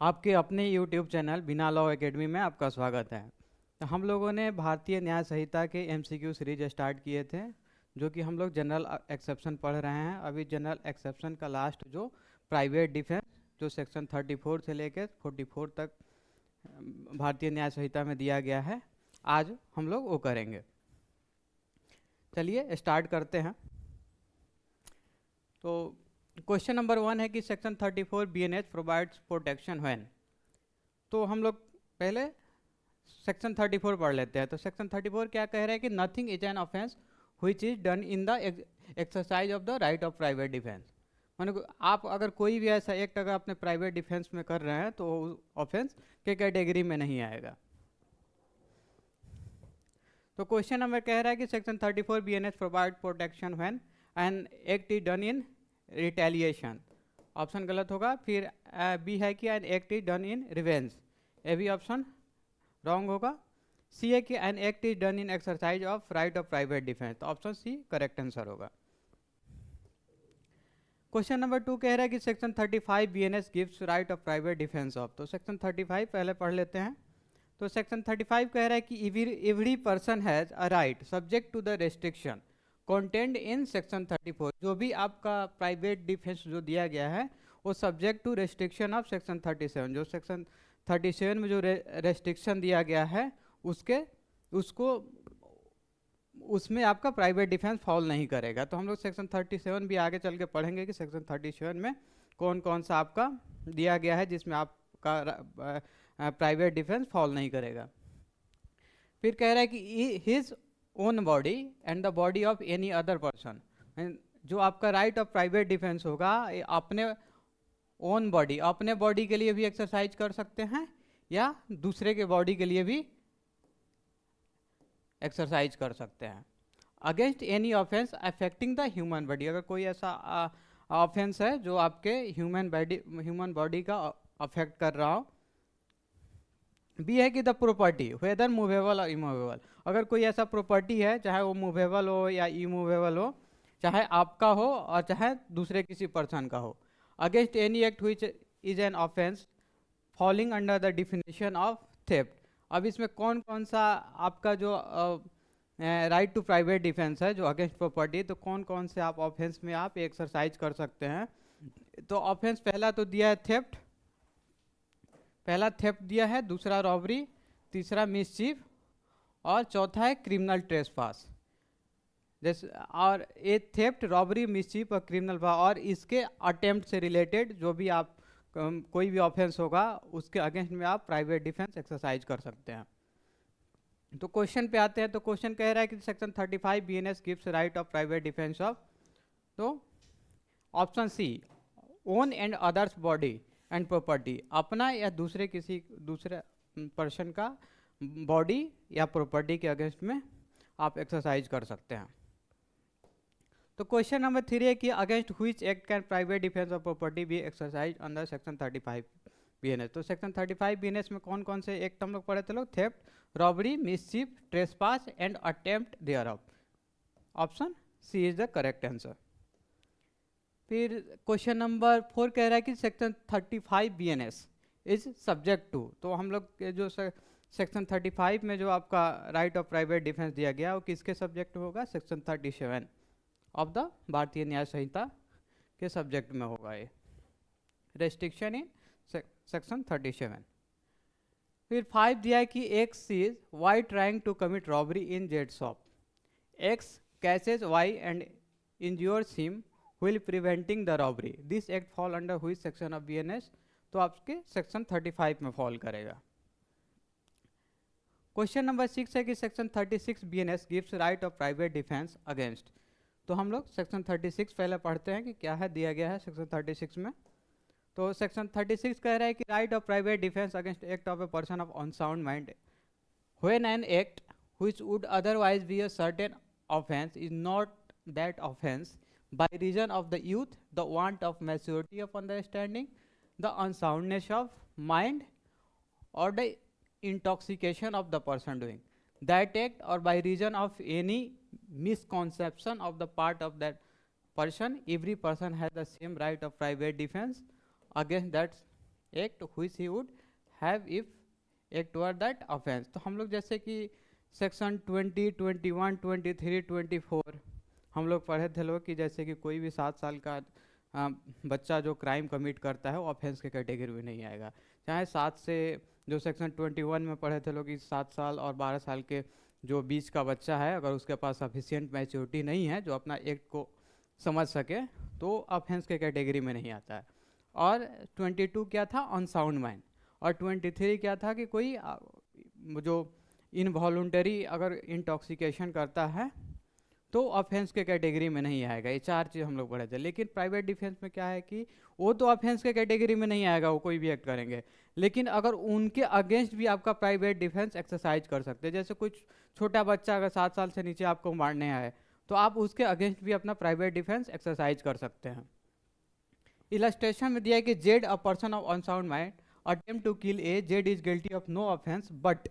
आपके अपने YouTube channel बिना लॉ एकेडमी में आपका स्वागत है। तो हम लोगों ने भारतीय न्याय संहिता के MCQ सीरीज स्टार्ट किए थे, जो कि हम लोग जनरल एक्सेप्शन पढ़ रहे हैं। अभी जनरल एक्सेप्शन का लास्ट जो प्राइवेट डिफेंस, जो सेक्शन 34 से लेकर 44 तक भारतीय न्याय संहिता में दिया गया है, आज हम लोग वो करेंगे। चलिए स्टार्ट करते हैं। तो क्वेश्चन नंबर 1 है कि section 34 BNH provides protection when. तो हम लोग पहले सेक्शन 34 पढ़ लेते हैं। तो सेक्शन 34 क्या कह रहा है कि nothing is an offence which is done in the exercise of the right of private defence. माने आप अगर कोई भी ऐसा एक्ट अगर अपने प्राइवेट डिफेंस में कर रहे हैं तो ऑफेंस के कैटेगरी में नहीं आएगा। तो क्वेश्चन नंबर कह रहा है कि section 34 BNH provide protection when an act is done in retaliation. Option गलत होगा। फिर बी है कि an act is done in revenge, A भी ऑप्शन रॉन्ग होगा। सी है कि an act is done in exercise of right of private defence, तो ऑप्शन सी करेक्ट आंसर होगा। क्वेश्चन नंबर 2 कह रहा है कि section 35 BNH gives right of private defence of. तो सेक्शन 35 पहले पढ़ लेते हैं। तो सेक्शन 35 कह रहा है कि every person has a right subject to the restriction content in section 34। जो भी आपका प्राइवेट डिफेंस जो दिया गया है वो subject to restriction of section 37। जो सेक्शन 37 में जो रेस्ट्रिक्शन दिया गया है उसको उसमें आपका प्राइवेट डिफेंस फॉल नहीं करेगा। तो हम लोग सेक्शन 37 भी आगे चल के पढ़ेंगे कि सेक्शन 37 में कौन कौन सा आपका दिया गया है जिसमें आपका प्राइवेट डिफेंस फॉल नहीं करेगा। फिर कह रहा है कि his own body and the body of any other person. जो आपका राइट ऑफ प्राइवेट डिफेंस होगा अपने ओन बॉडी, अपने बॉडी के लिए भी एक्सरसाइज कर सकते हैं या दूसरे के बॉडी के लिए भी एक्सरसाइज कर सकते हैं। Against any offence affecting the human body. अगर कोई ऐसा ऑफेंस है जो आपके ह्यूमन बॉडी का अफेक्ट कर रहा हो। बी है कि द प्रॉपर्टी वेदर मूवेबल और इमूवेबल। अगर कोई ऐसा प्रॉपर्टी है चाहे वो मूवेबल हो या इमूवेबल हो, चाहे आपका हो और चाहे दूसरे किसी पर्सन का हो। Against any act which is an offence falling under the definition of theft. अब इसमें कौन कौन सा आपका जो राइट टू प्राइवेट डिफेंस है जो अगेंस्ट प्रॉपर्टी, तो कौन कौन से आप ऑफेंस में आप एक्सरसाइज कर सकते हैं। तो ऑफेंस पहला तो दिया है थेफ्ट, पहला थेफ्ट दिया है, दूसरा रॉबरी, तीसरा मिसचीफ और चौथा है क्रिमिनल ट्रेसपास। जैसे और ये थेफ्ट, रॉबरी, मिसचीफ और क्रिमिनल और इसके अटेम्प्ट से रिलेटेड जो भी आप कोई भी ऑफेंस होगा उसके अगेंस्ट में आप प्राइवेट डिफेंस एक्सरसाइज कर सकते हैं। तो क्वेश्चन पे आते हैं। तो क्वेश्चन कह रहा है कि section 35 BNH gives right of private defence of. तो option C own and others body and property. अपना या दूसरे पर्सन का बॉडी या प्रॉपर्टी के अगेंस्ट में आप एक्सरसाइज कर सकते हैं। तो क्वेश्चन नंबर 3 है कि against which act can private defence of property be exercise under section 35 BNH। तो सेक्शन 35 BNH में कौन कौन से एक्ट हम लोग पढ़े थे लोग? Theft, robbery, mischief, trespass and attempt thereof. Option C is the correct answer. फिर क्वेश्चन नंबर 4 कह रहा है कि section 35 BNH is subject to. तो हम लोग के जो सेक्शन 35 में जो आपका राइट ऑफ प्राइवेट डिफेंस दिया गया वो किसके सब्जेक्ट में होगा? सेक्शन 37 ऑफ द भारतीय न्याय संहिता के सब्जेक्ट में होगा ये रेस्ट्रिक्शन इन सेक्शन 37। फिर 5 दिया है कि X is Y trying to commit robbery in Z shop. X catches Y and injures him while preventing the robbery. This act fall under which section of BNH? तो आपके section 35 में fall करेगा। Question number 6 है कि section 36 BNH gives right of private defence against. तो हम लोग section 36 पहले पढ़ते हैं कि क्या है दिया गया है सेक्शन 36 में। तो सेक्शन 36 कह रहा है कि right of private defence against act of a person of unsound mind when an act which would otherwise be a certain offence is not that offence by reason of the youth, the want of maturity of understanding, the unsoundness of mind or the intoxication of the person doing that act, or by reason of any misconception of the part of that person. Every person has the same right of private defense against that act which he would have if act were that offence. तो हम लोग जैसे कि section 20, 21, 23, 24 हम लोग पढ़े थे लोग कि जैसे कि कोई भी 7 साल का बच्चा जो क्राइम कमिट करता है वो ऑफेंस के कैटेगरी में नहीं आएगा। चाहे 7 से जो सेक्शन 21 में पढ़े थे लोग कि 7 साल और 12 साल के जो बीच का बच्चा है, अगर उसके पास सफिशियंट मैच्योरिटी नहीं है जो अपना एक्ट को समझ सके, तो ऑफेंस के कैटेगरी में नहीं आता है। और 22 क्या था, अनसाउंड माइंड। और 23 क्या था कि कोई जो इनवॉलुंटरी अगर इंटॉक्सिकेशन करता है तो ऑफेंस के कैटेगरी में नहीं आएगा। ये 4 चीज़ हम लोग पढ़े थे। लेकिन प्राइवेट डिफेंस में क्या है कि वो तो ऑफेंस के कैटेगरी में नहीं आएगा, वो कोई भी एक्ट करेंगे, लेकिन अगर उनके अगेंस्ट भी आपका प्राइवेट डिफेंस एक्सरसाइज कर सकते हैं। जैसे कुछ छोटा बच्चा अगर 7 साल से नीचे आपको मारने आए तो आप उसके अगेंस्ट भी अपना प्राइवेट डिफेंस एक्सरसाइज कर सकते हैं। इलस्ट्रेशन में दिया है कि Z a person of unsound mind attempt to kill A, Z is guilty of no offence but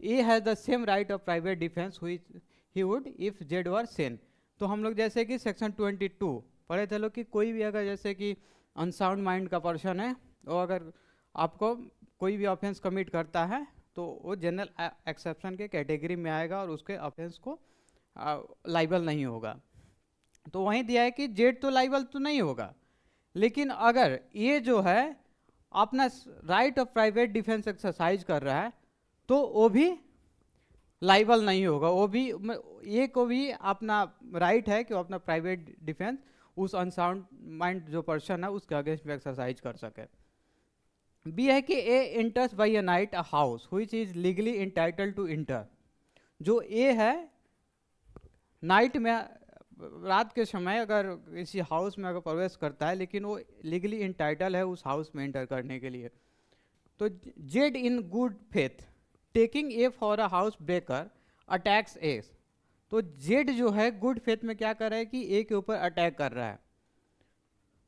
A has the same right of private defence which he would if Z were sane. तो हम लोग जैसे कि section 22 पढ़े थे लोग कि कोई भी अगर जैसे कि अनसाउंड माइंड का पर्सन है, वो अगर आपको कोई भी ऑफेंस कमिट करता है तो वो जनरल एक्सेप्शन के कैटेगरी में आएगा और उसके ऑफेंस को लाइबल नहीं होगा। तो वहीं दिया है कि जेड तो लाइबल तो नहीं होगा, लेकिन अगर ये जो है अपना right of private defence exercise कर रहा है तो वो भी लाइबल नहीं होगा। वो भी ये को भी अपना राइट है कि वो अपना प्राइवेट डिफेंस उस अनसाउंड माइंड जो पर्सन है उसके अगेंस्ट में एक्सरसाइज कर सके। बी है कि A enters by a night a house which is legally entitled to enter. जो ए है नाइट में रात के समय अगर किसी हाउस में अगर प्रवेश करता है, लेकिन वो लीगली इंटाइटल है उस हाउस में एंटर करने के लिए, तो Z in good faith taking A for a house breaker attacks A. तो जेड जो है गुड फेथ में क्या कर रहा है कि ए के ऊपर अटैक कर रहा है।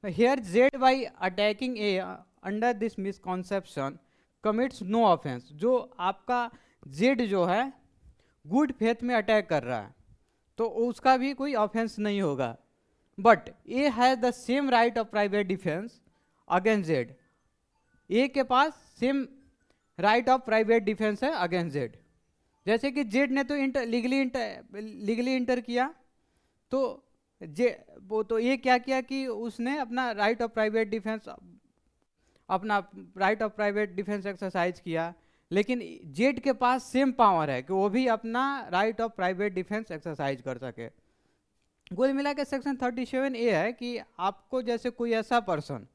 Here Z by attacking A under this misconception commits no offence. जो आपका जेड जो है गुड फेथ में अटैक कर रहा है तो उसका भी कोई ऑफेंस नहीं होगा। But A has the same right of private defence against Z. A के पास same right of private defence है अगेंस्ट जेड। जैसे कि जेड ने तो लीगली इंटर किया, तो वो तो ये क्या किया कि उसने अपना right of private defence exercise किया, लेकिन जेड के पास सेम पावर है कि वो भी अपना right of private defence exercise कर सके। कुल मिला के सेक्शन 37 ए है कि आपको जैसे कोई ऐसा पर्सन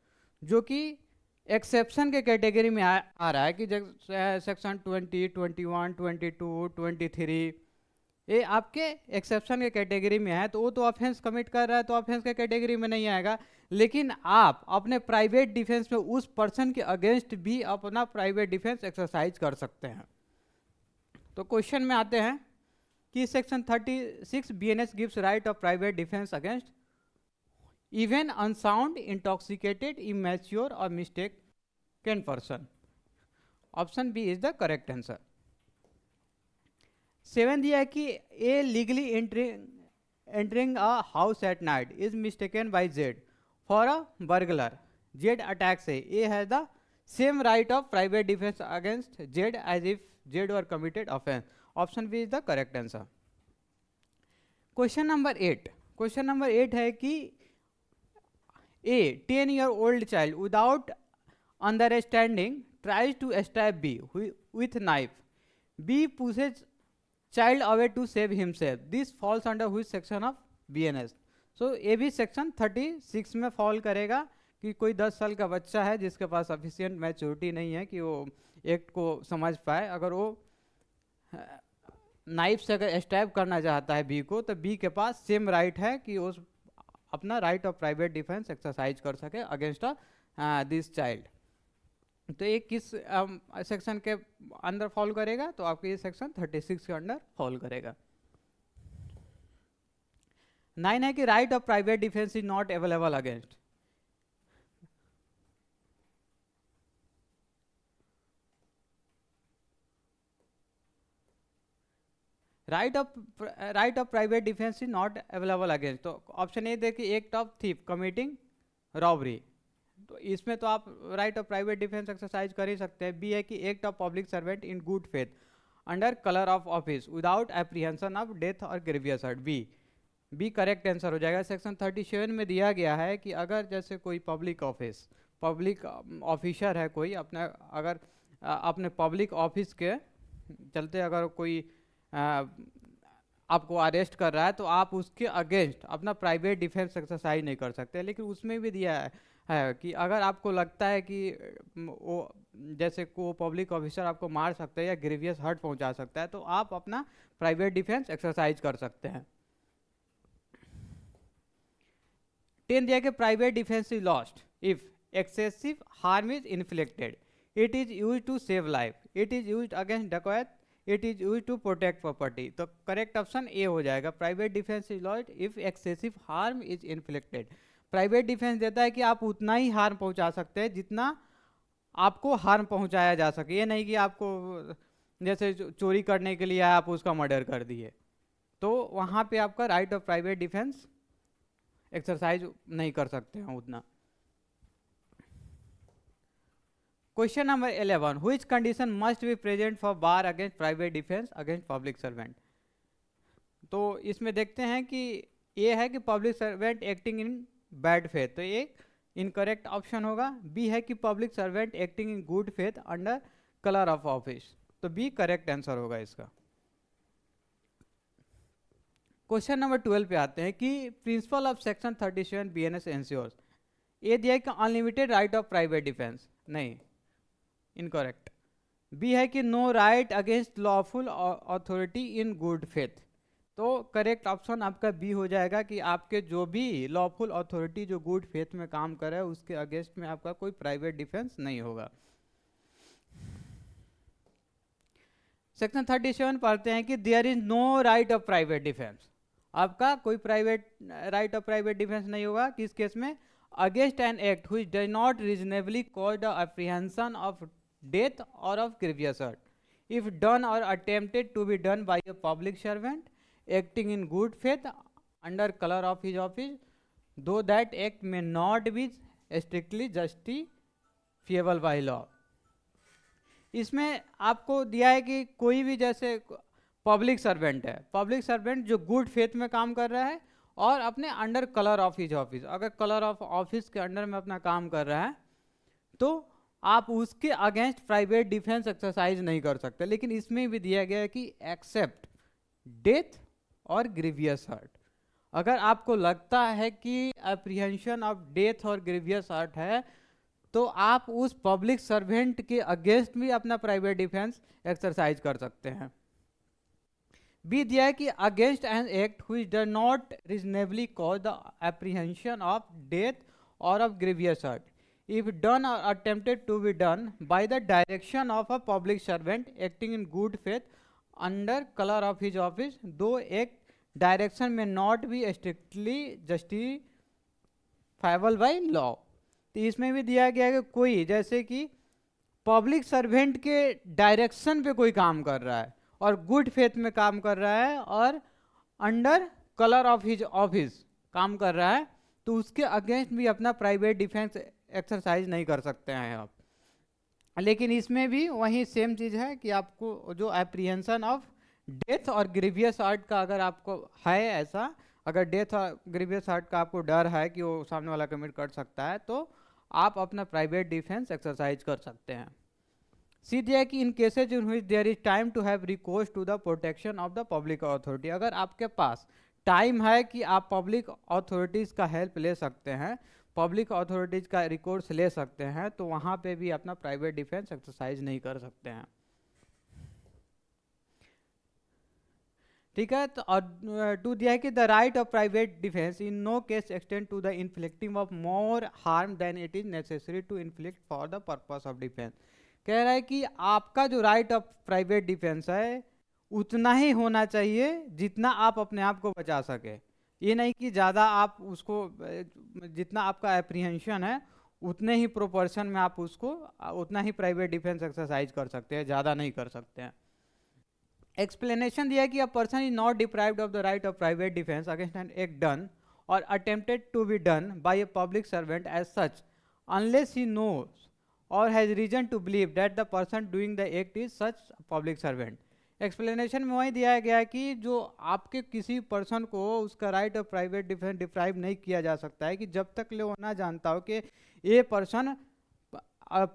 जो कि एक्सेप्शन के कैटेगरी में आ रहा है कि सेक्शन 20, 21, 22, 23 ये आपके एक्सेप्शन के कैटेगरी में है, तो वो तो ऑफेंस कमिट कर रहा है तो ऑफेंस के कैटेगरी में नहीं आएगा। लेकिन आप अपने प्राइवेट डिफेंस में उस पर्सन के अगेंस्ट भी अपना प्राइवेट डिफेंस एक्सरसाइज कर सकते हैं। तो क्वेश्चन में आते हैं कि section 36 BNS gives right of private defence against even unsound, intoxicated, immature or mistaken person. Option B is the correct answer. 7 दिया है कि A legally entering a house at night is mistaken by Z for a burglar. Z attacks A has the same right of private defence against Z as if Z were committed offence. Option B is the correct answer. Question number 8 है कि ए 10-year-old child without understanding tries to stab B with knife. B pushes child away to save himself. This falls under which section of BNS? So ये भी section 36 में fall करेगा कि कोई 10 साल का बच्चा है जिसके पास सफिशियंट मैच्योरिटी नहीं है कि वो एक्ट को समझ पाए, अगर वो नाइफ से अगर स्टैब करना चाहता है बी को, तो बी के पास सेम राइट है कि वो अपना right of private defence exercise कर सके अगेंस्ट दिस चाइल्ड। तो ये किस सेक्शन के अंदर फॉल करेगा? तो आपको ये सेक्शन 36 के अंदर फॉल करेगा। 9 है कि right of private defence is not available against. Right of private defence is not available against. तो ऑप्शन ए देखिए, act of thief committing robbery, तो इसमें तो आप right of private defence exercise कर ही सकते हैं। बी है कि act of public servant in good faith under colour of office without apprehension of death or grievous hurt. B correct answer हो जाएगा। सेक्शन 37 में दिया गया है कि अगर जैसे कोई पब्लिक ऑफिसर है कोई अपना, अगर अपने पब्लिक ऑफिस के चलते अगर कोई आपको अरेस्ट कर रहा है तो आप उसके अगेंस्ट अपना प्राइवेट डिफेंस एक्सरसाइज नहीं कर सकते। लेकिन उसमें भी दिया है कि अगर आपको लगता है कि वो जैसे को पब्लिक ऑफिसर आपको मार सकता है या ग्रेवियस हर्ट पहुंचा सकता है तो आप अपना प्राइवेट डिफेंस एक्सरसाइज कर सकते हैं। 10 दिया कि private defence is lost if excessive harm is inflicted, it is use to save life, it is use against dacoit, it is use to protect property. तो करेक्ट ऑप्शन ए हो जाएगा, private defence is lost if excessive harm is inflicted. Private defence देता है कि आप उतना ही harm पहुंचा सकते हैं जितना आपको हार्म पहुंचाया जा सके। ये नहीं कि आपको जैसे चोरी करने के लिए आप उसका मर्डर कर दिए, तो वहाँ पे आपका right of private defence exercise नहीं कर सकते हैं उतना। Question number 11, which condition must be present for bar against private defence against public servant. तो इसमें देखते हैं कि ये है कि public servant acting in bad faith, तो ये इनकरेक्ट ऑप्शन होगा। बी है कि public servant acting in good faith under colour of office, तो बी करेक्ट आंसर होगा इसका। क्वेश्चन नंबर 12 पे आते हैं कि principle of section 37 BNS ensures. A दिया है कि unlimited right of private defence, नहीं, इनकरेक्ट। बी है कि no right against lawful authority in good faith, तो करेक्ट ऑप्शन आपका बी हो जाएगा कि आपके जो भी लॉफुल अथॉरिटी जो गुड फेथ में काम कर रहा है उसके अगेंस्ट में आपका कोई प्राइवेट डिफेंस नहीं होगा। सेक्शन 37 पढ़ते हैं कि there is no right of private defence, आपका कोई private right of private defence नहीं होगा। किस केस में? Against an act which does not reasonably cause the apprehension of death or of grievous hurt if done or attempted to be done by a public servant acting in good faith under colour of his office, though that act may not be strictly justifiable by law. इसमें आपको दिया है कि कोई भी जैसे public servant है, public servant जो गुड फेथ में काम कर रहा है और अपने under colour of his office, अगर कलर ऑफ ऑफिस के अंडर में अपना काम कर रहा है तो आप उसके अगेंस्ट प्राइवेट डिफेंस एक्सरसाइज नहीं कर सकते। लेकिन इसमें भी दिया गया है कि accept death or grievous hurt, अगर आपको लगता है कि apprehension of death or grievous hurt है तो आप उस पब्लिक सर्वेंट के अगेंस्ट भी अपना प्राइवेट डिफेंस एक्सरसाइज कर सकते हैं। बी दिया है कि against an act which does not reasonably cause the apprehension of death or of grievous hurt if done or attempted to be done by the direction of a public servant acting in good faith under color of his office, though act direction may not be strictly justifiable by law। तो इसमें भी दिया गया है कि कोई जैसे कि पब्लिक सर्वेंट के डायरेक्शन पे कोई काम कर रहा है और गुड फेथ में काम कर रहा है और under colour of his office काम कर रहा है, तो उसके अगेंस्ट भी अपना प्राइवेट डिफेंस एक्सरसाइज नहीं कर सकते हैं आप। लेकिन इसमें भी वही सेम चीज़ है कि आपको जो apprehension of death or grievous hurt का अगर आपको है ऐसा, अगर डेथ और ग्रेवियस हर्ट का आपको डर है कि वो सामने वाला कमिट कर सकता है तो आप अपना प्राइवेट डिफेंस एक्सरसाइज कर सकते हैं। सी दिया है कि in cases in which there is time to have recourse to the protection of the public authority, अगर आपके पास टाइम है कि आप पब्लिक अथॉरिटीज़ का हेल्प ले सकते हैं, पब्लिक अथॉरिटीज़ का रिकोर्स ले सकते हैं, तो वहाँ पे भी अपना प्राइवेट डिफेंस एक्सरसाइज नहीं कर सकते हैं। ठीक है, तो और टू दिया है कि the right of private defence in no case extend to the inflicting of more harm than it is necessary to inflict for the purpose of defence. कह रहा है कि आपका जो राइट ऑफ प्राइवेट डिफेंस है उतना ही होना चाहिए जितना आप अपने आप को बचा सके। ये नहीं कि ज़्यादा आप उसको, जितना आपका एप्रीहेंशन है उतने ही प्रोपोर्शन में आप उसको उतना ही प्राइवेट डिफेंस एक्सरसाइज कर सकते हैं, ज़्यादा नहीं कर सकते हैं। एक्सप्लेनेशन दिया है कि a person is not deprived of the right of private defence against an act done or attempted to be done by a public servant as such unless he knows or has reason to believe that the person doing the act is such public servant. Explanation में वही दिया गया है कि जो आपके किसी person को उसका right of private defence deprive नहीं किया जा सकता है कि जब तक ले वो ना जानता हो कि ये पर्सन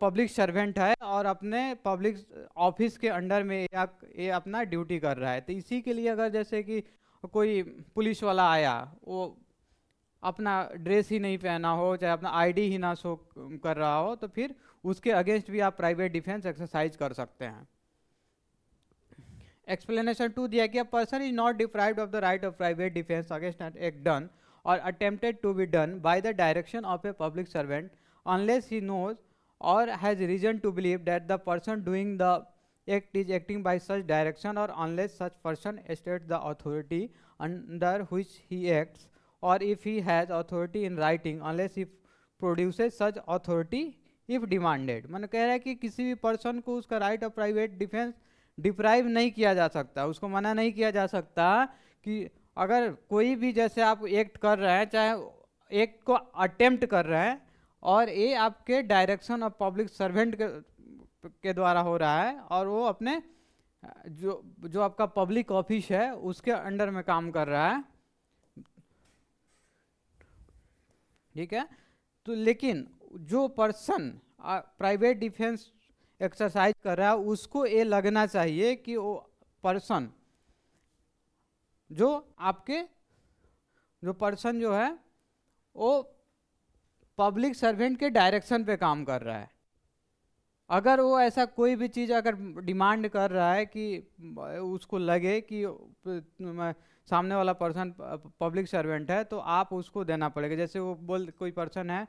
पब्लिक सर्वेंट है और अपने पब्लिक ऑफिस के अंडर में या ये अपना ड्यूटी कर रहा है। तो इसी के लिए अगर जैसे कि कोई पुलिस वाला आया, वो अपना ड्रेस ही नहीं पहना हो, चाहे अपना आईडी ही ना शो कर रहा हो, तो फिर उसके अगेंस्ट भी आप प्राइवेट डिफेंस एक्सरसाइज कर सकते हैं। एक्सप्लेनेशन 2 दिया कि a person is not deprived of the right of private defence against an act done or attempted to be done by the direction of a public servant unless he knows or has reason to believe that the person doing the act is acting by such direction or unless such person states the authority under which he acts or if he has authority in writing unless he produces such authority if demanded। मैंने कह रहा है कि किसी भी person को उसका right of private defence deprive नहीं किया जा सकता, उसको मना नहीं किया जा सकता कि अगर कोई भी जैसे आप एक्ट कर रहे हैं, चाहे एक्ट को अटेम्प्ट कर रहे हैं और ये आपके डायरेक्शन ऑफ पब्लिक सर्वेंट के द्वारा हो रहा है और वो अपने जो आपका पब्लिक ऑफिस है उसके अंडर में काम कर रहा है, ठीक है। तो लेकिन जो पर्सन प्राइवेट डिफेंस एक्सरसाइज कर रहा है उसको ये लगना चाहिए कि वो पर्सन जो आपके जो पर्सन जो है वो पब्लिक सर्वेंट के डायरेक्शन पे काम कर रहा है। अगर वो ऐसा कोई भी चीज़ अगर डिमांड कर रहा है कि उसको लगे कि सामने वाला पर्सन पब्लिक सर्वेंट है तो आप उसको देना पड़ेगा। जैसे वो कोई पर्सन है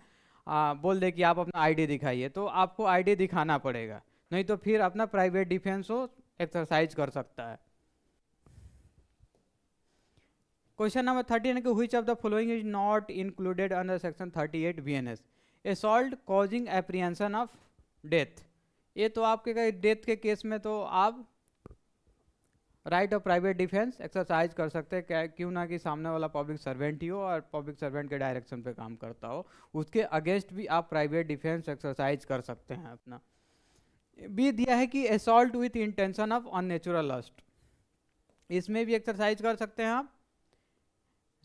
बोल दे कि आप अपना आईडी दिखाइए, तो आपको आईडी दिखाना पड़ेगा, नहीं तो फिर अपना प्राइवेट डिफेंस वो एक्सरसाइज कर सकता है। क्वेश्चन नंबर 13 कि which of the following is not included under section 38 BNS, assault causing apprehension of death. ये तो आपके डेथ के केस में तो आप right of private defence exercise कर सकते हैं, क्यों ना कि सामने वाला पब्लिक सर्वेंट ही हो और पब्लिक सर्वेंट के डायरेक्शन पे काम करता हो, उसके अगेंस्ट भी आप प्राइवेट डिफेंस एक्सरसाइज कर सकते हैं अपना। बी दिया है कि assault with intention of unnatural lust, इसमें भी एक्सरसाइज कर सकते हैं आप।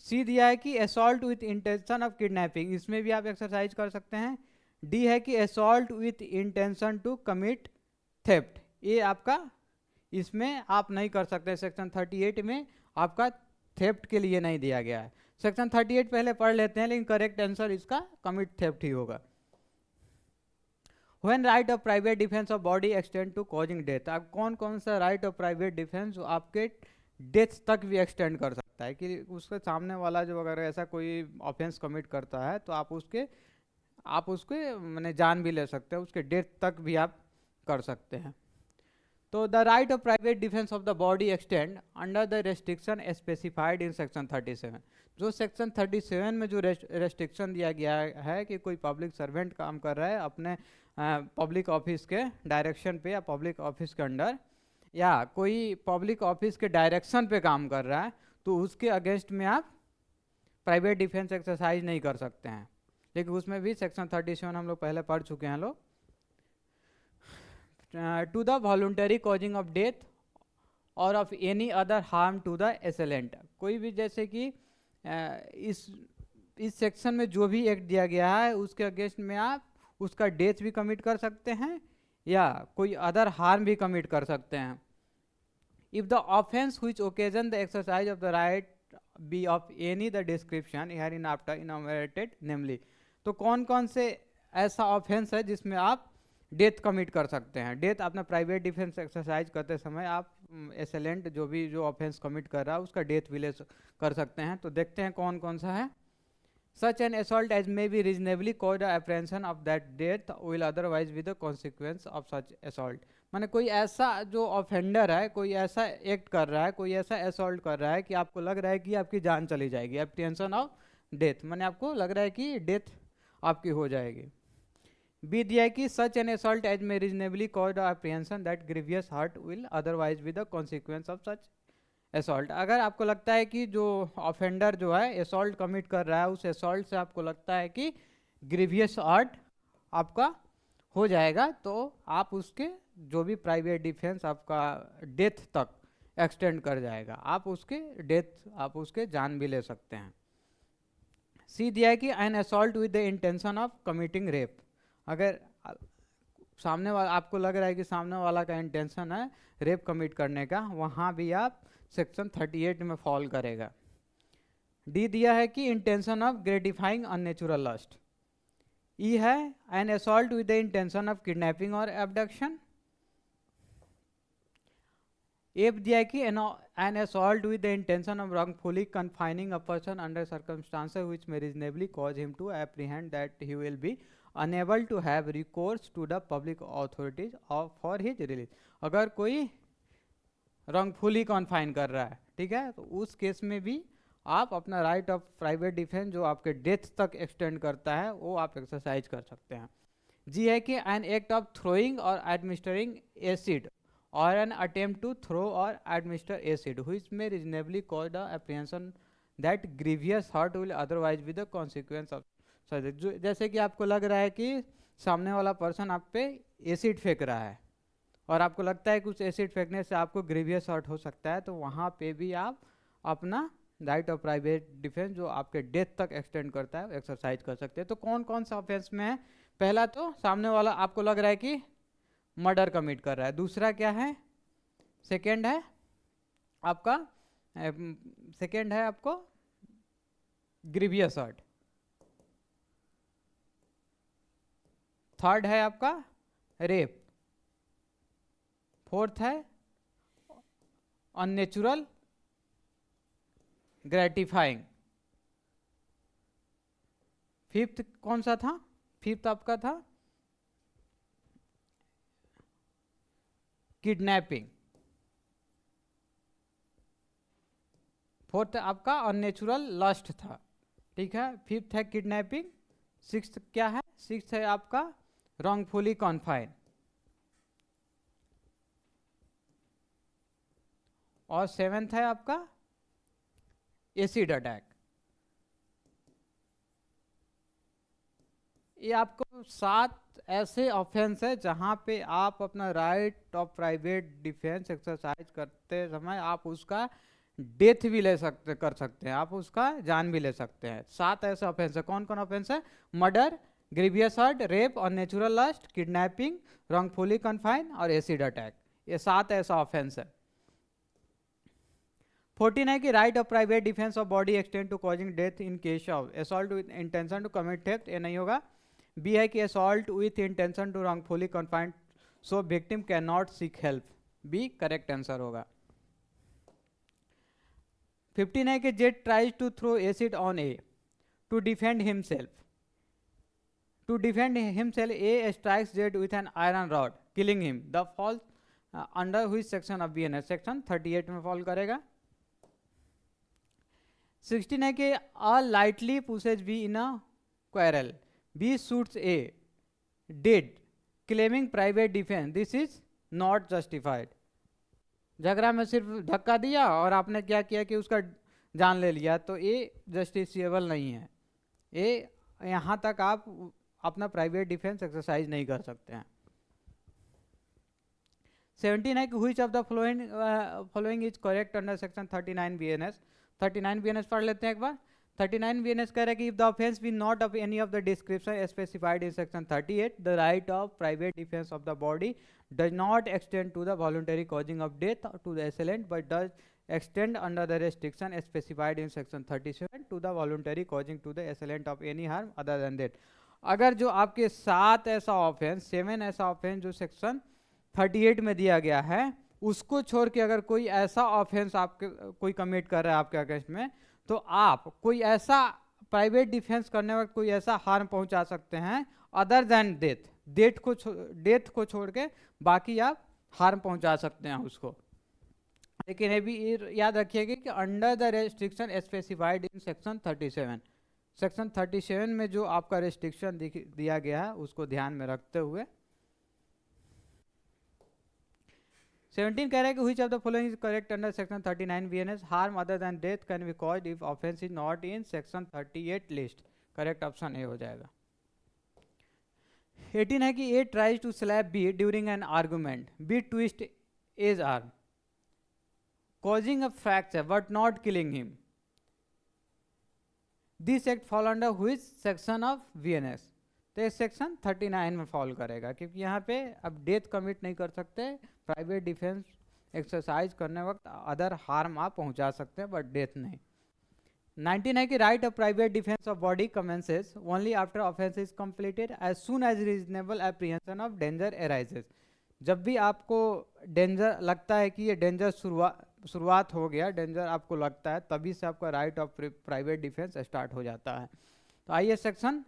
सी दिया है कि assault with intention of kidnapping, इसमें भी आप एक्सरसाइज कर सकते हैं। डी है कि assault with intention to commit theft, ये आपका इसमें आप नहीं कर सकते, सेक्शन 38 में आपका थेफ्ट के लिए नहीं दिया गया है। सेक्शन 38 पहले पढ़ लेते हैं, लेकिन करेक्ट आंसर इसका कमिट थेफ्ट ही होगा। When right of private defence of body extend to causing death, आप कौन कौन सा राइट ऑफ प्राइवेट डिफेंस आपके डेथ तक भी एक्सटेंड कर सकता है कि उसके सामने वाला जो अगर ऐसा कोई ऑफेंस कमिट करता है तो आप उसके मैंने जान भी ले सकते हैं, उसके डेथ तक भी आप कर सकते हैं। तो the right of private defence of the body extend under the restriction specified in section 37। जो सेक्शन 37 में जो रेस्ट्रिक्शन दिया गया है कि कोई पब्लिक सर्वेंट काम कर रहा है अपने पब्लिक ऑफिस के डायरेक्शन पे या पब्लिक ऑफिस के अंडर, या कोई पब्लिक ऑफिस के डायरेक्शन पे काम कर रहा है, तो उसके अगेंस्ट में आप प्राइवेट डिफेंस एक्सरसाइज नहीं कर सकते हैं। लेकिन उसमें भी सेक्शन 37 हम लोग पहले पढ़ चुके हैं लोग। To the voluntary causing of death or of any other harm to the assailant, कोई भी जैसे कि इस सेक्शन में जो भी एक्ट दिया गया है उसके अगेंस्ट में आप उसका डेथ भी कमिट कर सकते हैं या कोई अदर हार्म भी कमिट कर सकते हैं। If the offence which occasion the exercise of the right be of any the description hereinafter enumerated namely, तो कौन कौन से ऐसा ऑफेंस है जिसमें आप डेथ कमिट कर सकते हैं। डेथ अपना प्राइवेट डिफेंस एक्सरसाइज करते समय आप एसेलेंट जो ऑफेंस कमिट कर रहा है उसका डेथ भी ले कर सकते हैं। तो देखते हैं कौन कौन सा है। Such an assault as may be reasonably caused the apprehension of that death will otherwise be the consequence of such assault। माने कोई ऐसा जो ऑफेंडर है, कोई ऐसा एक्ट कर रहा है, कोई ऐसा असॉल्ट कर रहा है कि आपको लग रहा है कि आपकी जान चली जाएगी, एप्रीहेंशन ऑफ डेथ, माने आपको लग रहा है कि डेथ आपकी हो जाएगी। बी दिया है कि such an assault as may reasonably cause the apprehension that grievous hurt will otherwise be the consequence of such assault. अगर आपको लगता है कि जो ऑफेंडर जो है असॉल्ट कमिट कर रहा है, उस असॉल्ट से आपको लगता है कि ग्रीवियस हर्ट आपका हो जाएगा, तो आप उसके जो भी प्राइवेट डिफेंस आपका डेथ तक एक्सटेंड कर जाएगा, आप उसके जान भी ले सकते हैं। सी दिया है कि an assault with the intention of committing rape, अगर सामने वाला आपको लग रहा है कि सामने वाला का इंटेंशन है रेप कमिट करने का, वहाँ भी आप सेक्शन 38 में फॉल करेगा। डी दिया है कि intention of gratifying unnatural lust. E है an assault with the intention of kidnapping or abduction. F दिया है कि an assault with the intention of wrongfully confining a person under circumstances which may reasonably cause him to apprehend that he will be unable to have recourse to the public authorities for his release। अगर कोई wrongfully confine कर रहा है, ठीक है, तो उस case में भी आप अपना राइट ऑफ प्राइवेट डिफेंस जो आपके डेथ तक एक्सटेंड करता है वो आप एक्सरसाइज कर सकते हैं। जी है कि एन एक्ट ऑफ थ्रोइंग और administering acid or an attempt to throw or administer acid which may reasonably cause the apprehension that grievous hurt will otherwise be the consequence of such। जैसे कि आपको लग रहा है कि सामने वाला पर्सन आप पे एसिड फेंक रहा है और आपको लगता है कि उस एसिड फेंकने से आपको ग्रीवियस हर्ट हो सकता है, तो वहाँ पे भी आप अपना राइट ऑफ प्राइवेट डिफेंस जो आपके डेथ तक एक्सटेंड करता है एक्सरसाइज कर सकते हैं। तो कौन कौन सा ऑफेंस में है? पहला तो सामने वाला आपको लग रहा है कि मर्डर कमिट कर रहा है। दूसरा क्या है? सेकंड है आपको ग्रीवियस हर्ट। थर्ड है आपका रेप। फोर्थ है अननेचुरल ग्रेटिफाइंग। फिफ्थ कौन सा था? फिफ्थ आपका था किडनैपिंग। फोर्थ आपका अननेचुरल लस्ट था, ठीक है। फिफ्थ है किडनैपिंग। सिक्स्थ क्या है? सिक्स्थ है आपका wrongfully कॉन्फाइन। और सेवेंथ है आपका एसिड अटैक। ये आपको 7 ऐसे ऑफेंस है जहां पे आप अपना right of private defence exercise करते समय आप उसका डेथ भी कर सकते हैं, आप उसका जान भी ले सकते हैं। 7 ऐसे ऑफेंस है। कौन कौन ऑफेंस है? Murder, grievous hurt, rape, unnatural lust, kidnapping, wrongfully confine और एसिड अटैक। ये 7 ऐसा ऑफेंस है। 14 है कि right of private defence of body extend to causing death in case of assault with intention to commit theft, ये नहीं होगा। B है कि assault with intention to wrongfully confine so victim can not seek help, B correct answer होगा। 15 है कि Z tries to throw acid on A to defend himself. To defend himself A strikes Z with an iron rod killing him, the fall under which section of BNS? Section 38 में fall करेगा। 16 है कि A lightly pushes B in a quarrel, B shoots A dead claiming private defence, this is not justified. झगड़ा में सिर्फ धक्का दिया और आपने क्या किया कि उसका जान ले लिया, तो ये जस्टिसिएबल नहीं है। ये यहाँ तक आप अपना प्राइवेट डिफेंस एक्सरसाइज नहीं कर सकते हैं। 17 है कि which of the following is correct under section 39 BNS. 39 BNS पढ़ लेते हैं एक बार। 39 बीएनएस कह रहा है कि if the offence be not of any of the description specified in section 38, the right of private defence of the body does not extend to the voluntary causing of death to the assailant but does extend under the restriction specified in section 37 to the voluntary causing to the assailant of any harm other than that। अगर जो आपके 7 ऐसा offence 7 ऐसा offence जो section 38 में दिया गया है उसको छोड़ के अगर कोई ऐसा ऑफेंस आपके कोई कमिट कर रहा है आपके अगेंस्ट में, तो आप कोई ऐसा प्राइवेट डिफेंस करने वक्त कोई ऐसा हार्म पहुंचा सकते हैं अदर देन डेथ, डेथ को छोड़ के बाकी आप हार्म पहुंचा सकते हैं उसको। लेकिन ये भी याद रखिएगा कि under the restriction specified in section 37, section 37 में जो आपका रेस्ट्रिक्शन दिया गया है उसको ध्यान में रखते हुए। 17 कह रहा है कि which of the following is correct under section 39 BNS, harm other than death can be caused if offence is not in section 38 list. Correct option A हो जाएगा। 18 है कि A tries to slap B during an argument, B twist A's arm causing a fracture but not killing him. This act fall under which section of VNS? तो ये section 39 में fall करेगा, क्योंकि यहाँ पे अब डेथ कमिट नहीं कर सकते, प्राइवेट डिफेंस एक्सरसाइज करने वक्त अदर हार्म आप पहुँचा सकते हैं बट डेथ नहीं। 19 है कि right of private defence of body commences only after offence is completed as soon as reasonable apprehension of danger arises. जब भी आपको डेंजर लगता है कि ये डेंजर शुरुआत हो गया, डेंजर आपको लगता है, तभी से आपका right of private defence start हो जाता है। तो आइए सेक्शन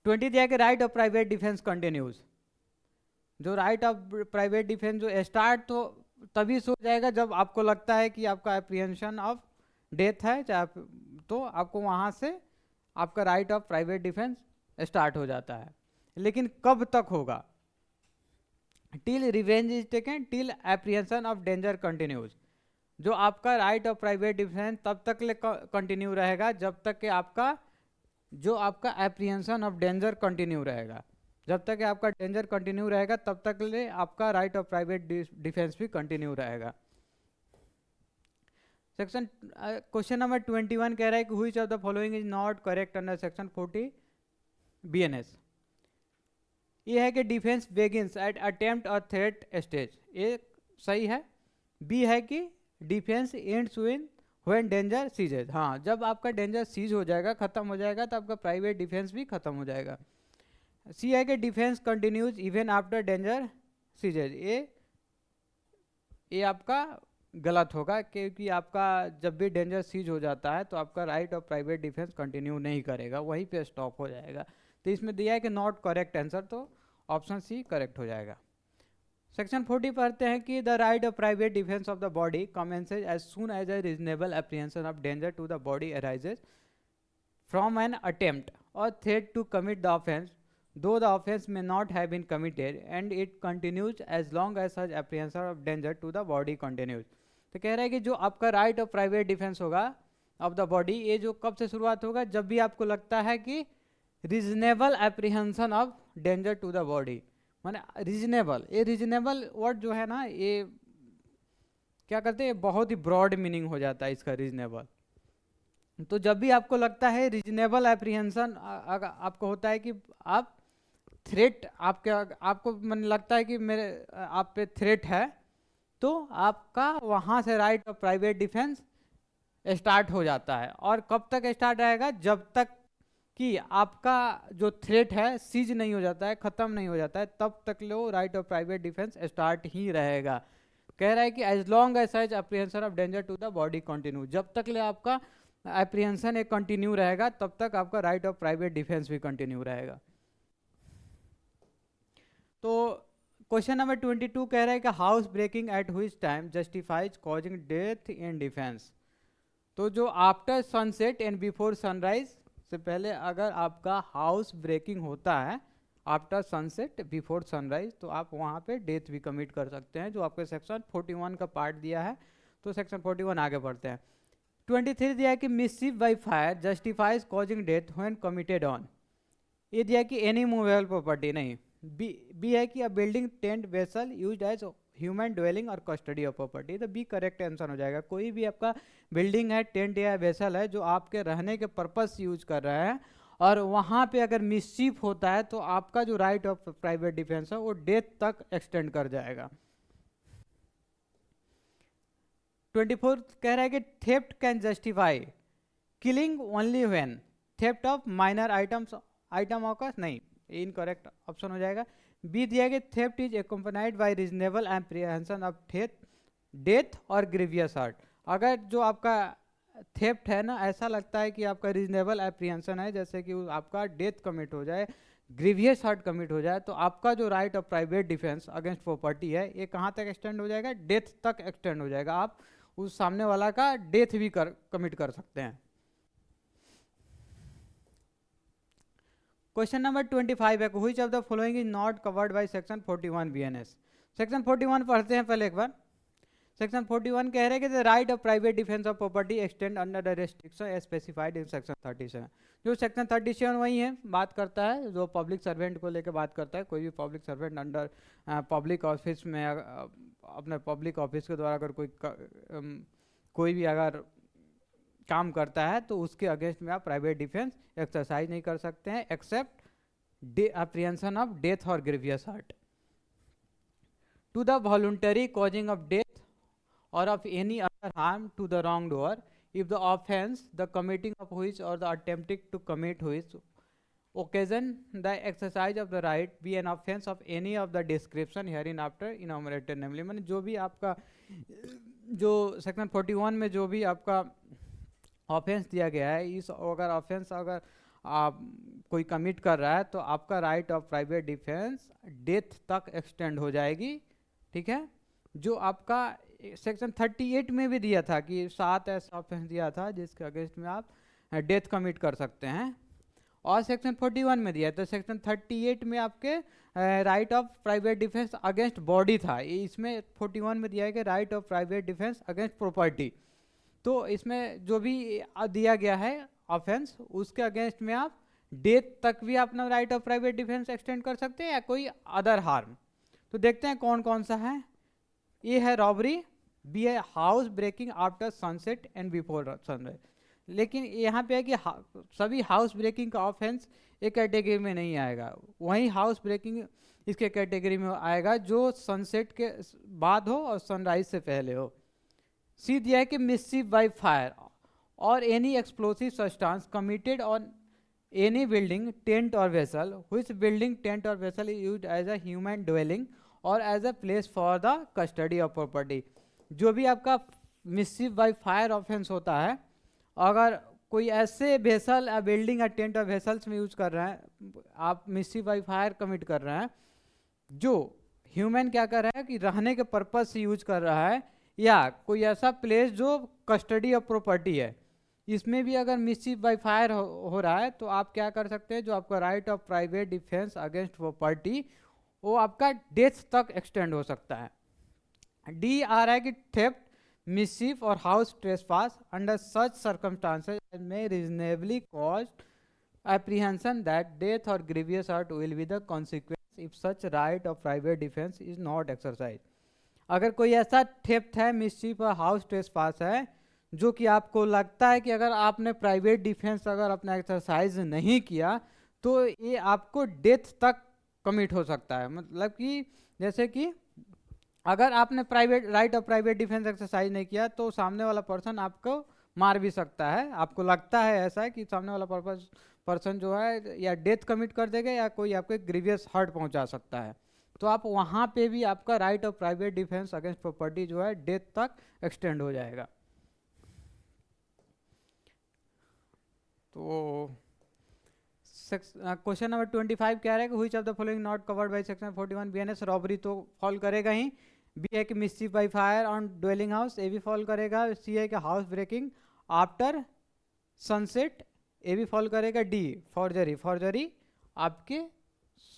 20 दिया कि right of private defence continues. जो राइट ऑफ प्राइवेट डिफेंस जो स्टार्ट तो तभी से हो जाएगा जब आपको लगता है कि आपका एप्रीहेंशन ऑफ डेथ है, चाहे तो आपको वहाँ से आपका right of private defence start हो जाता है। लेकिन कब तक होगा? Till revenge is taken till apprehension of danger continues. जो आपका राइट ऑफ प्राइवेट डिफेंस तब तक ले कंटिन्यू रहेगा जब तक कि आपका जो आपका एप्रीहेंशन ऑफ डेंजर कंटिन्यू रहेगा। जब तक आपका डेंजर कंटिन्यू रहेगा तब तक ले आपका राइट ऑफ प्राइवेट डिफेंस भी कंटिन्यू रहेगा। सेक्शन क्वेश्चन नंबर 21 कह रहा है कि which of the following is not correct under section 40 BNS। ये है कि defence Begins eight attempt or threat stage, ये सही है। बी है कि डिफेंस एंड्स व्हेन डेंजर सीजेज। हाँ, जब आपका डेंजर सीज हो जाएगा, खत्म हो जाएगा, तो आपका प्राइवेट डिफेंस भी खत्म हो जाएगा। सी है कि defence continues even after danger सीजेज। ये आपका गलत होगा, क्योंकि आपका जब भी डेंजर सीज हो जाता है तो आपका right of private defence continue नहीं करेगा, वहीं पे स्टॉप हो जाएगा। तो इसमें दिया है कि नॉट करेक्ट आंसर, तो ऑप्शन सी करेक्ट हो जाएगा। सेक्शन 40 पढ़ते हैं कि the right of private defence of the body commences as soon as a reasonable apprehension of danger to the body arises from an attempt or threat to commit the offence, though the offense may not have been committed and it continues as long as such apprehension of danger to the body continues। तो कह रहा है कि जो आपका right of private defence होगा of the body, ये जो कब से शुरुआत होगा? जब भी आपको लगता है कि reasonable apprehension of danger to the body, माने रीजनेबल, ये रीजनेबल वर्ड जो है ना, ये क्या करते हैं, बहुत ही ब्रॉड मीनिंग हो जाता है इसका रीजनेबल। तो जब भी आपको लगता है रीजनेबल एप्रीहेंशन आपको होता है कि आप थ्रेट आपको मन लगता है कि मेरे आप पे थ्रेट है, तो आपका वहाँ से right of private defence start हो जाता है। और कब तक स्टार्ट रहेगा? जब तक कि आपका जो थ्रेट है सीज नहीं हो जाता है, ख़त्म नहीं हो जाता है, तब तक लो right of private defence start ही रहेगा। कह रहा है कि as long as such apprehension of danger to the body continue, जब तक ले आपका एप्रीहेंशन एक कंटिन्यू रहेगा तब तक आपका राइट ऑफ प्राइवेट डिफेंस भी कंटिन्यू रहेगा। तो क्वेश्चन नंबर 22 कह रहा है कि house breaking at which time justifies causing death in defence. तो जो after sunset and before sunrise से पहले अगर आपका हाउस ब्रेकिंग होता है आफ्टर सनसेट बिफोर सनराइज, तो आप वहाँ पे डेथ भी कमिट कर सकते हैं, जो आपके सेक्शन 41 का पार्ट दिया है। तो सेक्शन 41 आगे बढ़ते हैं। 23 दिया है कि mischief by fire justifies causing death when committed on. ये दिया कि एनी मूवेबल प्रॉपर्टी, नहीं। बी है कि a building tent vessel used as human dwelling or custody of property. तो बी करेक्ट आंसर हो जाएगा। कोई भी आपका बिल्डिंग है, टेंट या वेसल है जो आपके रहने के पर्पस यूज कर रहा है और वहाँ पे अगर मिसचीफ होता है तो आपका जो राइट ऑफ प्राइवेट डिफेंस है वो डेथ तक एक्सटेंड कर जाएगा। 24 कह रहा है कि theft can justify killing only when theft of minor item occurs, नहीं, इनकरेक्ट ऑप्शन हो जाएगा। बी दिया कि theft is accompanied by reasonable apprehension of death और ग्रीवियस हर्ट। अगर जो आपका थेफ्ट है ना, ऐसा लगता है कि आपका रीजनेबल एप्रीहेंशन है, जैसे कि आपका डेथ कमिट हो जाए, ग्रीवियस हर्ट कमिट हो जाए, तो आपका जो right of private defence against property है ये कहाँ तक एक्सटेंड हो जाएगा? डेथ तक एक्सटेंड हो जाएगा। आप उस सामने वाला का डेथ भी कमिट कर सकते हैं। क्वेश्चन नंबर 25 है which of the following is not covered by section 41 BNS। Section 41 पढ़ते हैं पहले एक बार। सेक्शन 41 कह रहे हैं कि the right of private defence of property extend under the restriction specified in section 37। जो सेक्शन 37 वही है, बात करता है जो पब्लिक सर्वेंट को लेकर बात करता है। कोई भी public servant under public office में अपने पब्लिक ऑफिस के द्वारा अगर कोई भी अगर काम करता है तो उसके अगेंस्ट में आप प्राइवेट डिफेंस एक्सरसाइज नहीं कर सकते हैं एक्सेप्ट अप्रिहेंशन ऑफ डेथ और grievous hurt to the voluntary causing of death or of any other harm to the wrongdoer if the offense the committing of which or the attempting to commit which occasion the exercise of the right be an offense of any of the description hereinafter enumerated namely माने जो भी आपका जो section 41 में जो भी आपका offence दिया गया है, इस अगर ऑफेंस अगर आप कोई कमिट कर रहा है तो आपका right of private defence death तक एक्सटेंड हो जाएगी। ठीक है, जो आपका सेक्शन 38 में भी दिया था कि 7 ऐसा ऑफेंस दिया था जिसके अगेंस्ट में आप डेथ कमिट कर सकते हैं, और सेक्शन 41 में दिया। तो सेक्शन 38 में आपके right of private defence against body था, इसमें 41 में दिया है कि right of private defence against property. तो इसमें जो भी दिया गया है ऑफेंस उसके अगेंस्ट में आप डेथ तक भी अपना right of private defence extend कर सकते हैं या कोई अदर हार्म। तो देखते हैं कौन कौन सा है। ये है रॉबरी, बी है house breaking after sunset and before sunrise. लेकिन यहाँ पे है कि सभी हाउस ब्रेकिंग का ऑफेंस एक कैटेगरी में नहीं आएगा, वहीं हाउस ब्रेकिंग इसके कैटेगरी में आएगा जो सनसेट के बाद हो और सनराइज से पहले हो। सी दिया है कि मिसचीफ बाय फायर और any explosive substance committed on any building tent और वेसल व्हिच बिल्डिंग टेंट और vessel is used as a human dwelling और as a place for the custody of property. जो भी आपका मिसचीफ बाय फायर ऑफेंस होता है, अगर कोई ऐसे वेसल या बिल्डिंग या टेंट और वेसल्स में यूज कर रहे हैं, आप मिसचीफ बाय फायर कमिट कर रहे हैं, जो ह्यूमन क्या कर रहा है कि रहने के पर्पज से यूज कर रहा है, या कोई ऐसा प्लेस जो कस्टडी ऑफ प्रॉपर्टी है, इसमें भी अगर मिसचीफ बाय फायर हो रहा है तो आप क्या कर सकते हैं, जो आपका right of private defence against property वो आपका डेथ तक एक्सटेंड हो सकता है। डी आ रहा है कि थेफ्ट, मिसचीफ और house trespass under such circumstances में reasonably caused apprehension that death or grievous hurt will be the consequence if such right of private defense is not exercised। अगर कोई ऐसा थेफ्ट है, मिसचीफ और हाउस ट्रेसपास है जो कि आपको लगता है कि अगर आपने प्राइवेट डिफेंस अगर अपना एक्सरसाइज नहीं किया तो ये आपको डेथ तक कमिट हो सकता है। मतलब कि जैसे कि अगर आपने private right of private defence exercise नहीं किया तो सामने वाला पर्सन आपको मार भी सकता है। आपको लगता है ऐसा है कि सामने वाला पर्सन जो है या डेथ कमिट कर देगा या कोई आपको ग्रीवियस हर्ट पहुंचा सकता है, तो आप वहाँ पे भी आपका right of private defence against property जो है डेथ तक एक्सटेंड हो जाएगा। तो क्वेश्चन नंबर 25 कह रहा है कि which of the following not covered by section 41 BNS. Robbery तो फॉल करेगा ही, बी है कि mischief by fire on dwelling house, A भी फॉल करेगा, सी है कि house breaking after sunset, A भी फॉल करेगा, डी फॉर्जरी, फॉर्जरी आपके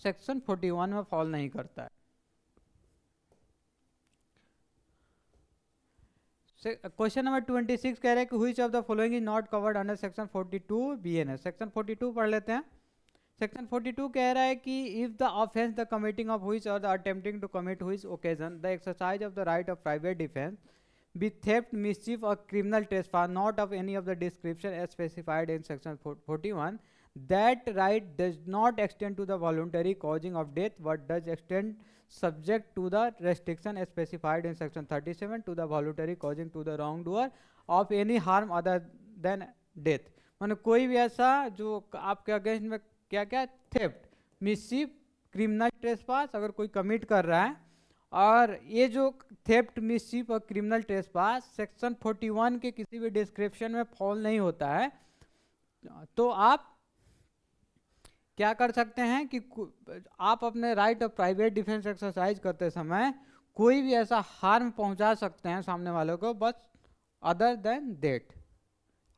सेक्शन 41 में फॉल नहीं करता है। क्वेश्चन नंबर 26 कह रहे हैं कि which of the following is not covered under section 42 BNS. Section 42 पढ़ लेते हैं। सेक्शन 42 कह रहा है कि if the offence the committing of which और the attempting to commit which occasion the exercise of the right of private defence with theft, mischief or criminal trespass not of any of the description as specified in section 41, that right does not extend to the voluntary causing of death but does extend subject to the restriction as specified in section 37 to the voluntary causing to the wrongdoer of any harm other than death। माने कोई भी ऐसा जो आपके against में क्या क्या theft, mischief, criminal trespass अगर कोई कमिट कर रहा है, और ये जो थेफ्ट, मिसचीफ और क्रिमिनल ट्रेसपास सेक्शन 41 के किसी भी डिस्क्रिप्शन में फॉल नहीं होता है, तो आप क्या कर सकते हैं कि आप अपने right of private defence exercise करते समय कोई भी ऐसा हार्म पहुंचा सकते हैं सामने वालों को, बस अदर देन डेथ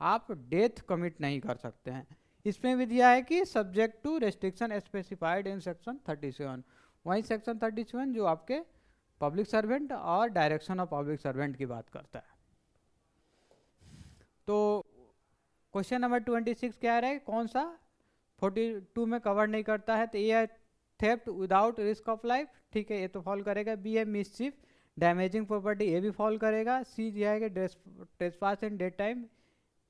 आप डेथ कमिट नहीं कर सकते हैं। इसमें भी दिया है कि subject to restriction specified in section 37, वही सेक्शन 37 जो आपके पब्लिक सर्वेंट और डायरेक्शन ऑफ पब्लिक सर्वेंट की बात करता है। तो क्वेश्चन नंबर 26 क्या रहा है, कौन सा 42 में कवर नहीं करता है, तो ये है theft without risk of life, ठीक है, ये तो फॉल करेगा। बी है मिसचिफ डैमेजिंग प्रॉपर्टी, ये भी फॉल करेगा। सी दिया है कि ट्रेसपास इन डे टाइम,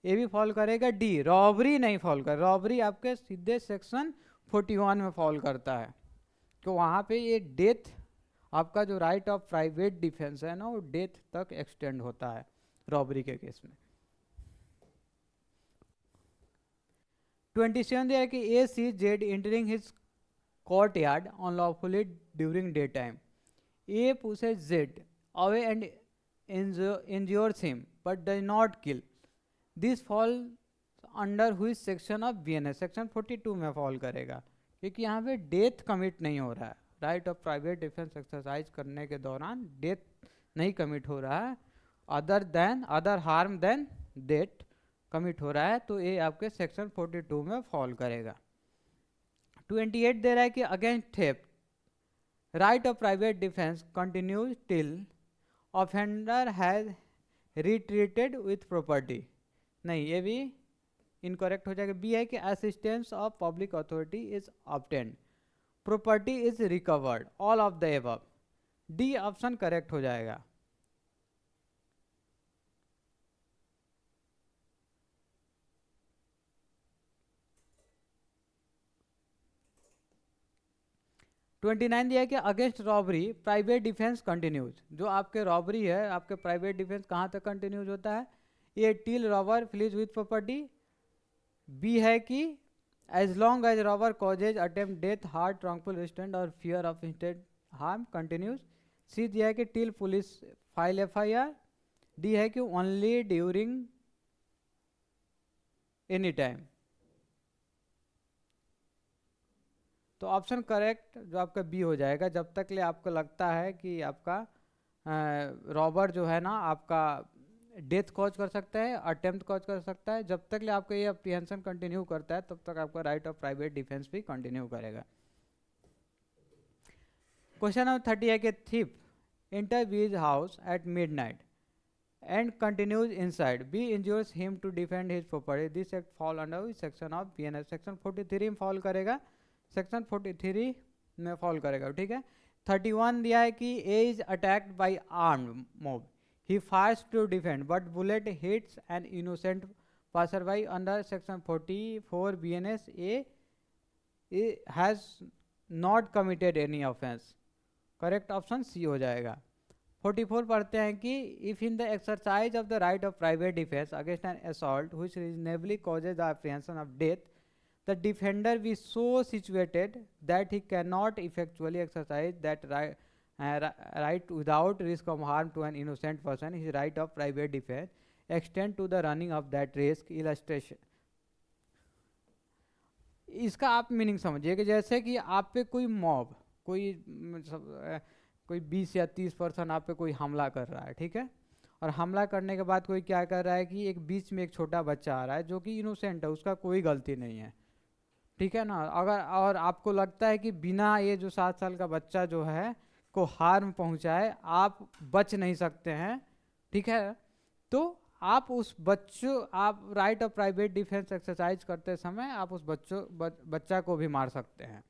ये भी फॉल करेगा। डी रॉबरी नहीं फॉल कर, रॉबरी आपके सीधे सेक्शन 41 में फॉल करता है, तो वहाँ पे ये डेथ, आपका जो राइट ऑफ प्राइवेट डिफेंस है ना, वो डेथ तक एक्सटेंड होता है रॉबरी के केस में। 27 दिया है कि A see Z entering his courtyard unlawfully during day time, A pushes Z away and injures him but does not kill, this fall under which section of BNS, section 42 में fall करेगा, क्योंकि यहाँ पे death commit नहीं हो रहा है। Right of private defence exercise करने के दौरान डेथ नहीं कमिट हो रहा है, other harm then death commit हो रहा है, तो ये आपके सेक्शन 42 में फॉल करेगा। 28 दे रहा है कि against theft right of private defence continues till offender has retreated with property, नहीं ये भी इनकरेक्ट हो जाएगा। बी है कि assistance of public authority is obtained, property is recovered, all of the above. D option correct हो जाएगा। Twenty 29 दिया है कि against robbery private defence continues, जो आपके रॉबरी है, आपके प्राइवेट डिफेंस कहाँ तक कंटिन्यूज होता है, ये till robber flees with property. B है कि as long as robber causes attempt death hurt wrongful restraint और fear of instant harm continues. C दिया है कि till police file FIR. D है कि ओनली ड्यूरिंग एनी टाइम। तो option correct जो आपका बी हो जाएगा, जब तक ले आपको लगता है कि आपका रॉबर जो है ना आपका डेथ कॉज कर सकता है, अटेम्प्ट कॉज कर सकता है, जब तक ले आपका ये अप्रीहेंशन कंटिन्यू करता है तब तक आपका राइट ऑफ प्राइवेट डिफेंस भी कंटिन्यू करेगा। क्वेश्चन नंबर 30 है कि थीफ एंटर बीज house at midnight and continues inside, B injures him to defend his property, this act fall under which section of BNS, section 43 में fall करेगा, section 43 में fall करेगा, ठीक है। 31 दिया है कि A is attacked by armed mob, he fires to defend but bullet hits an innocent passerby under section 44 BNS, A has not committed any offense, correct option C हो जाएगा। 44 पढ़ते हैं कि if in the exercise of the right of private defence against an assault which reasonably causes the apprehension of death, the defender be so situated that he can not effectually exercise that right without risk of harm to an innocent person, his right of private defence extend to the running of that risk. Illustration, इसका आप meaning समझिए कि जैसे कि आप पे कोई mob, कोई 20 या 30 पर्सन आप पे कोई हमला कर रहा है, ठीक है, और हमला करने के बाद कोई क्या कर रहा है कि एक बीच में एक छोटा बच्चा आ रहा है जो कि इनोसेंट है, उसका कोई गलती नहीं है, ठीक है ना, अगर और आपको लगता है कि बिना ये जो 7 साल का बच्चा जो है को हार्म पहुंचाए आप बच नहीं सकते हैं, ठीक है, तो आप उस आप right of private defence exercise करते समय आप उस बच्चा को भी मार सकते हैं।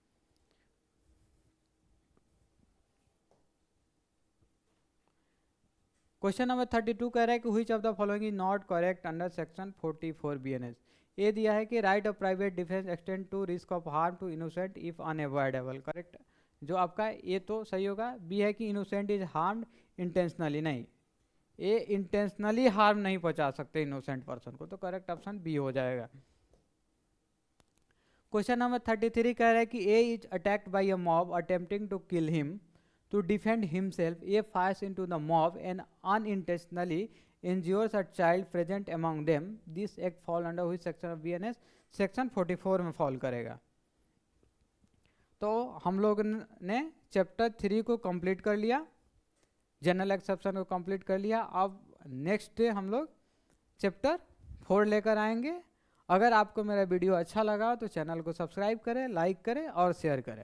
क्वेश्चन नंबर 32 कह रहा है कि which of the following is not correct under section 44 BNS। A दिया है कि right of private defence extend to risk of harm to innocent if unavoidable, correct जो आपका ये तो सही होगा। बी है कि इनोसेंट इज हार्म्ड इंटेंशनली, नहीं ये इंटेंशनली हार्म नहीं पहुंचा सकते इनोसेंट पर्सन को, तो करेक्ट ऑप्शन बी हो जाएगा। क्वेश्चन नंबर 33 कह रहा है कि A is attacked by a mob attempting to kill him, to defend himself, A fires into the mob and unintentionally injures a child present among them, this act fall under which section of BNS, section 44 में fall करेगा। तो हम लोग ने chapter 3 को complete कर लिया, general exception को कंप्लीट कर लिया। अब नेक्स्ट डे हम लोग चैप्टर 4 लेकर आएंगे। अगर आपको मेरा वीडियो अच्छा लगा तो चैनल को सब्सक्राइब करें, लाइक करें और शेयर करें।